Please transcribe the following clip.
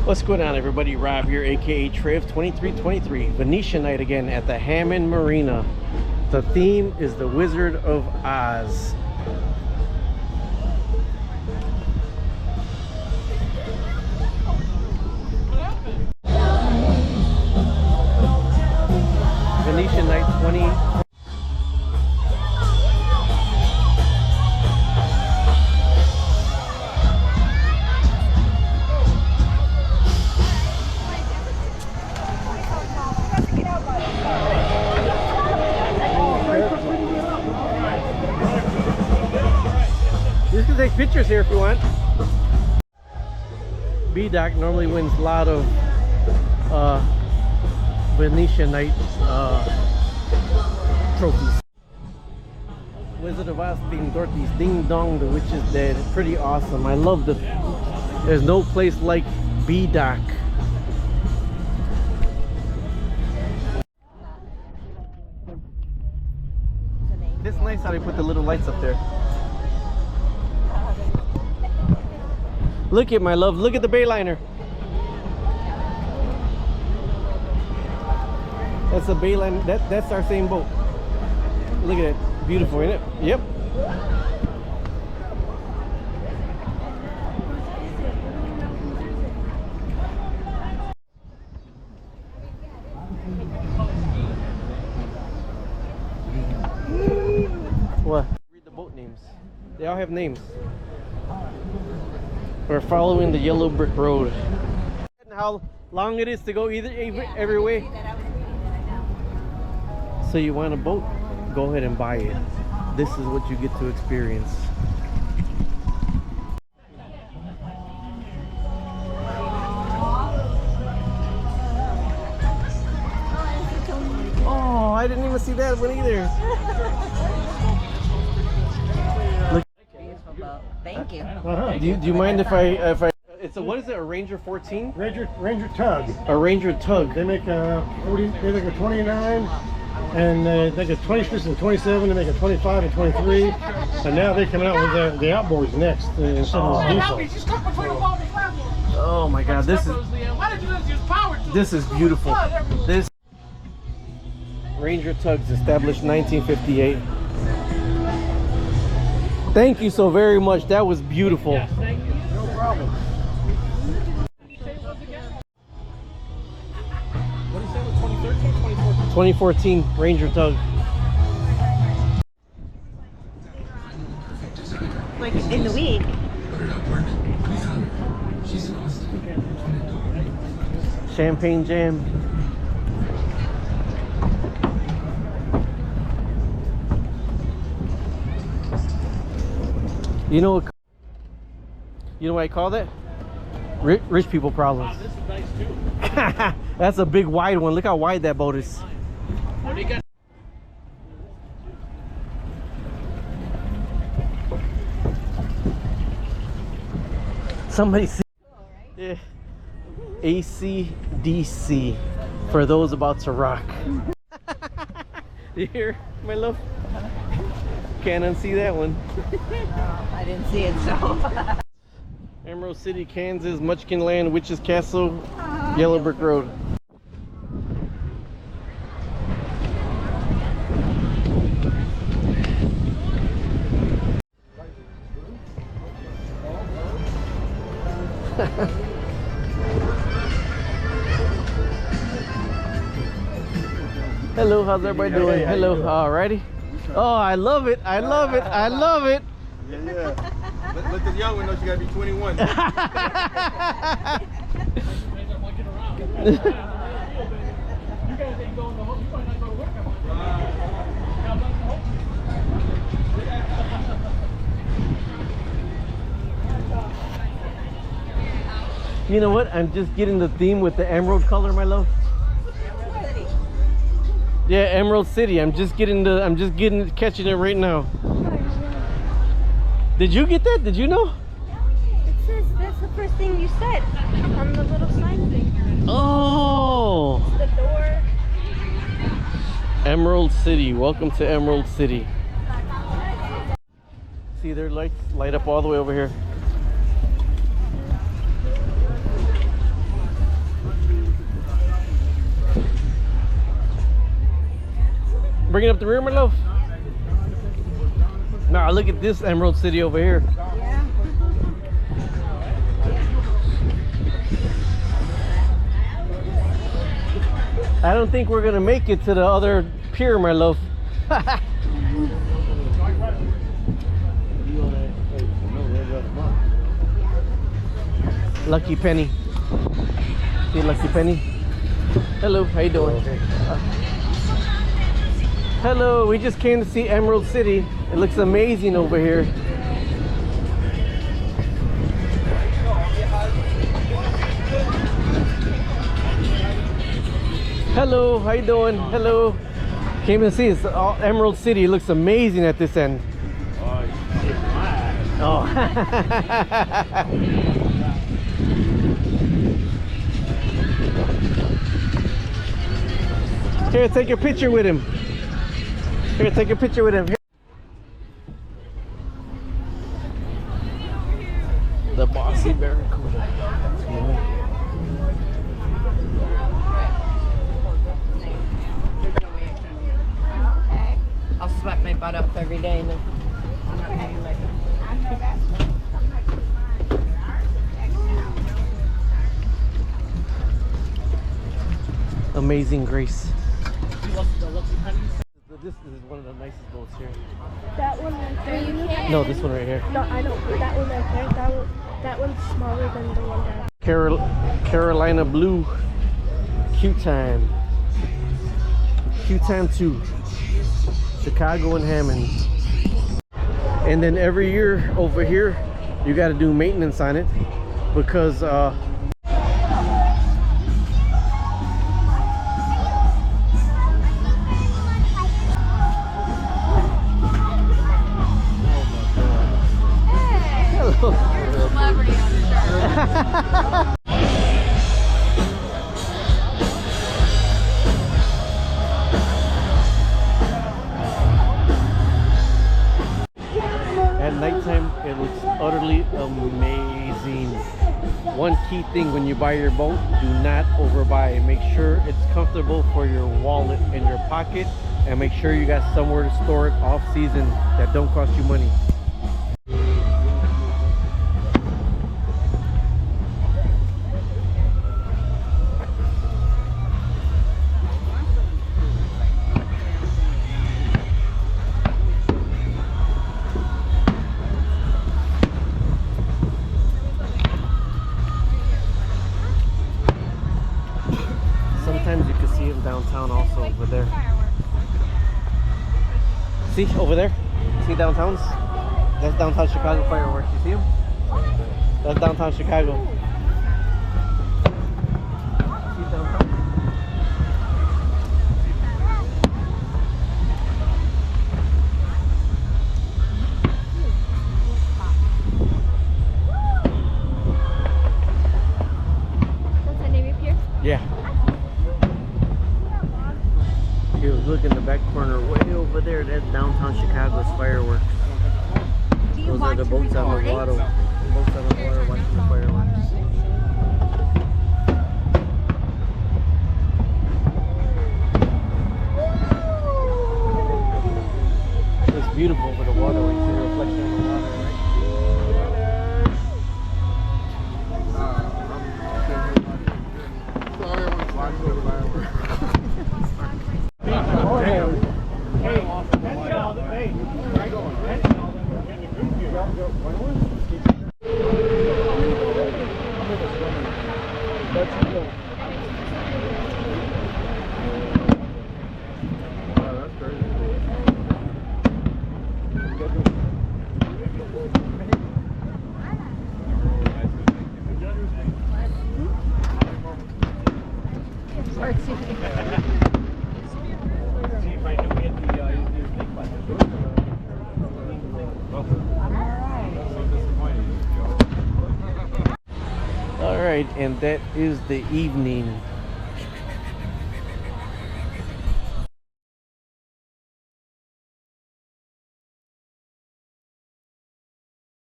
What's going on, everybody? Rob here, aka Trev 2323. Venetian night again at the Hammond Marina. The theme is the Wizard of Oz. Venetian night 20. You can take pictures here if you want. B-Doc normally wins a lot of Venetian night trophies. Wizard of Oz themed Dorothy's Ding Dong, the Witch is Dead. Pretty awesome. I love the. There's no place like B-Doc. It's nice how they put the little lights up there. Look at my love, look at the Bayliner. That's a Bayline, that's our same boat. Look at it, beautiful, isn't it? Yep. What? Read the boat names. They all have names. We're following the yellow brick road. And how long it is to go every way. So you want a boat? Go ahead and buy it. This is what you get to experience. Oh, I didn't even see that one either. Thank you. Do you mind if I it's a, what is it, a Ranger 14? Ranger Tug. A Ranger Tug. They make a 40, they make a 29 and they make a 26 and 27, they make a 25 and 23, and now they're coming out with the outboards next instead of diesel. Oh my god, this is beautiful. This Ranger Tugs established 1958. Thank you so very much. That was beautiful. Yes, thank you. No problem. What did you say it was again? What did you say it was, 2013, 2014? 2014 Ranger Tug. Like in the week. Champagne Jam. You know what I call that? Rich people problems. This is nice too. That's a big wide one. Look how wide that boat is. Somebody see. Yeah. AC/DC for those about to rock. You hear, my love? Can't unsee that one. I didn't see it, so. Emerald City, Kansas, Munchkin Land, Witch's Castle, Yellow Brick Road. Hello, how's everybody doing? Hello, alrighty. Oh, I love it. I love it. I love it. Yeah. Let the young one know she gotta be 21. You know what? I'm just getting the theme with the emerald color, my love. Yeah, Emerald City. catching it right now. Did you get that? Did you know? It says that's the first thing you said on the little sign thing. Oh! It's the door. Emerald City. Welcome to Emerald City. See, their lights light up all the way over here. Bring it up the rear, my love. Nah, look at this Emerald City over here. Yeah. I don't think we're gonna make it to the other pier, my love. Lucky Penny. See Lucky Penny? Hello, how you doing? Hello, we just came to see Emerald City. It looks amazing over here. Hello, how you doing? Hello. Came to see it's all Emerald City. It looks amazing at this end. Oh. Here, take a picture with him. Here, take a picture with him. Here. The Bossy Barracuda. I'll sweat my butt up every day and then I'm not having like Amazing Grace. This is one of the nicest boats here. That one right there. No, this one right here. No, I know. But that one right there. That one's smaller than the one that. Carolina Blue. Q-Time. Q-Time 2. Chicago and Hammond. And then every year over here, you got to do maintenance on it because at nighttime, it looks utterly amazing. One key thing when you buy your boat, do not overbuy. Make sure it's comfortable for your wallet and your pocket, and make sure you got somewhere to store it off season that don't cost you money. Sometimes you can see them downtown also over there. See over there? See downtowns? That's downtown Chicago fireworks. You see them? That's downtown Chicago. See downtown? That's the name of here? Yeah. Here, look in the back corner, way over there. That's downtown Chicago's fireworks. Those are the boats on the water. Boats on the water watching the fireworks. It's beautiful over the water when you see the reflection of the water, right? Alright, and that is the evening.